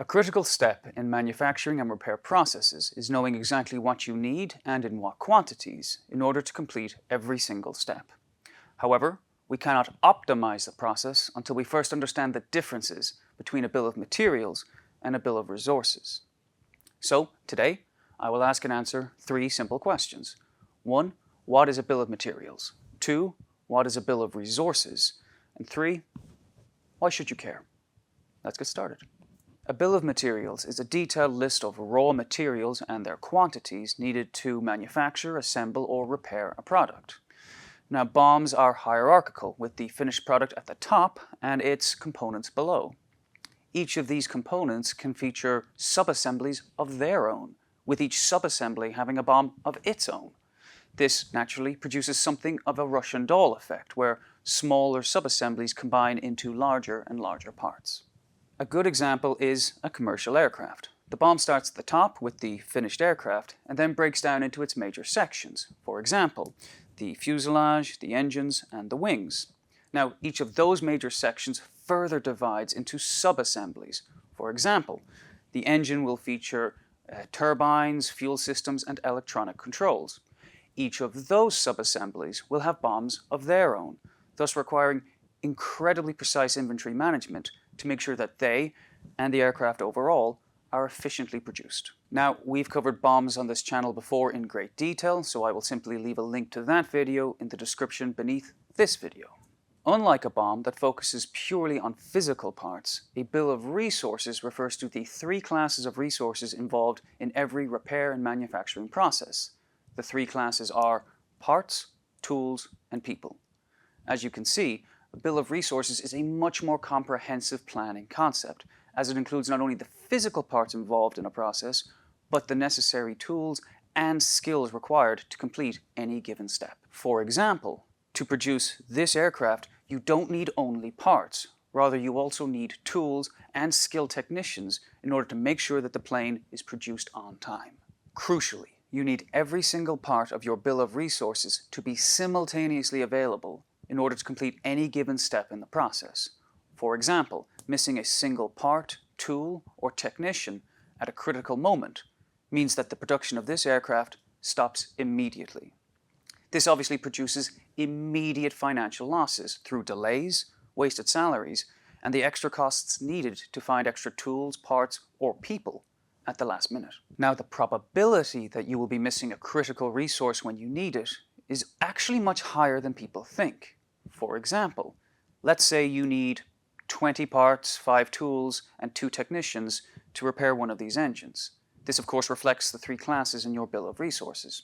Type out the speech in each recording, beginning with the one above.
A critical step in manufacturing and repair processes is knowing exactly what you need and in what quantities in order to complete every single step. However, we cannot optimize the process until we first understand the differences between a bill of materials and a bill of resources. So, today, I will ask and answer 3 simple questions. 1. What is a bill of materials? 2. What is a bill of resources? And 3. Why should you care? Let's get started. A bill of materials is a detailed list of raw materials and their quantities needed to manufacture, assemble, or repair a product. Now, BOMs are hierarchical, with the finished product at the top and its components below. Each of these components can feature subassemblies of their own, with each subassembly having a BOM of its own. This naturally produces something of a Russian doll effect, where smaller subassemblies combine into larger and larger parts. A good example is a commercial aircraft. The BOM starts at the top with the finished aircraft and then breaks down into its major sections. For example, the fuselage, the engines, and the wings. Now, each of those major sections further divides into subassemblies. For example, the engine will feature turbines, fuel systems, and electronic controls. Each of those subassemblies will have BOMs of their own, thus requiring incredibly precise inventory management to make sure that they, and the aircraft overall, are efficiently produced. Now, we've covered BOMs on this channel before in great detail, so I will simply leave a link to that video in the description beneath this video. Unlike a BOM that focuses purely on physical parts, a bill of resources refers to the 3 classes of resources involved in every repair and manufacturing process. The 3 classes are parts, tools, and people. As you can see, a bill of resources is a much more comprehensive planning concept, as it includes not only the physical parts involved in a process, but the necessary tools and skills required to complete any given step. For example, to produce this aircraft, you don't need only parts. Rather, you also need tools and skilled technicians in order to make sure that the plane is produced on time. Crucially, you need every single part of your bill of resources to be simultaneously available in order to complete any given step in the process. For example, missing a single part, tool, or technician at a critical moment means that the production of this aircraft stops immediately. This obviously produces immediate financial losses through delays, wasted salaries, and the extra costs needed to find extra tools, parts, or people at the last minute. Now, the probability that you will be missing a critical resource when you need it is actually much higher than people think. For example, let's say you need 20 parts, 5 tools, and 2 technicians to repair one of these engines. This, of course, reflects the 3 classes in your bill of resources.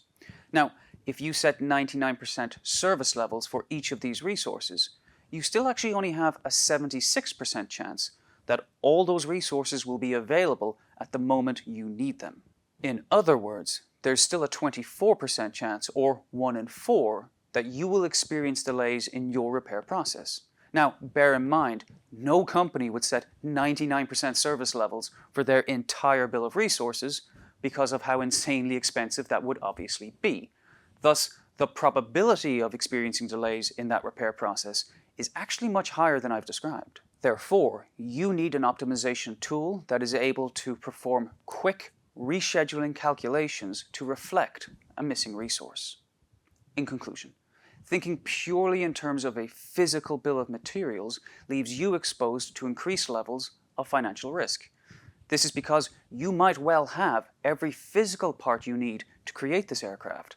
Now, if you set 99% service levels for each of these resources, you still actually only have a 76% chance that all those resources will be available at the moment you need them. In other words, there's still a 24% chance, or 1 in 4, that you will experience delays in your repair process. Now, bear in mind, no company would set 99% service levels for their entire bill of resources because of how insanely expensive that would obviously be. Thus, the probability of experiencing delays in that repair process is actually much higher than I've described. Therefore, you need an optimization tool that is able to perform quick rescheduling calculations to reflect a missing resource. In conclusion, thinking purely in terms of a physical bill of materials leaves you exposed to increased levels of financial risk. This is because you might well have every physical part you need to create this aircraft,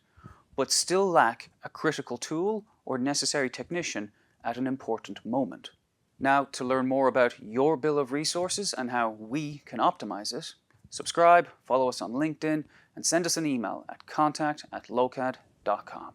but still lack a critical tool or necessary technician at an important moment. Now, to learn more about your bill of resources and how we can optimize it, subscribe, follow us on LinkedIn, and send us an email at contact@lokad.com.